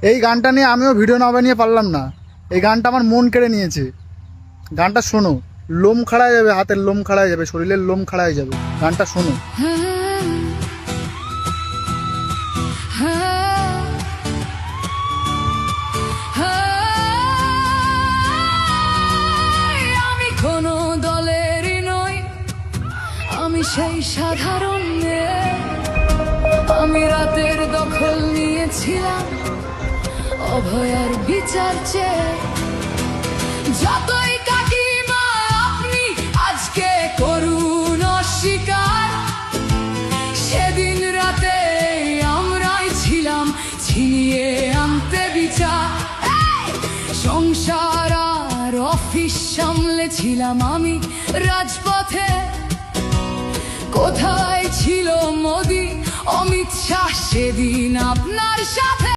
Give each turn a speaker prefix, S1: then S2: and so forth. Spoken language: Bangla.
S1: এই গানটা নিয়ে আমিও ভিডিও না বানিয়ে পারলাম না। এই গানটা আমার মন কেড়ে নিয়েছে। গানটা শোনো, লোম খাড়া হয়ে যাবে, হাতের লোম খাড়া হয়ে যাবে, শরীরের লোম খাড়া হয়ে যাবে। গানটা শোনো।
S2: আমি কোনো দলেরই নই, আমি সেই সাধারণ মেয়ে। আমি রাতের দখল নিয়েছিলাম অভয়ার বিচার চেয়ে। যতই কাকিমা আপনি আজকে করুন অস্বীকার, সেদিন রাতে আমরাই ছিলাম ছিনিয়ে আনতে বিচার। সংসার আর অফিস সামলেছিলাম আমি রাজপথে। কোথায় ছিল মোদি, অমিত শাহ সেদিন আপনার সাথে?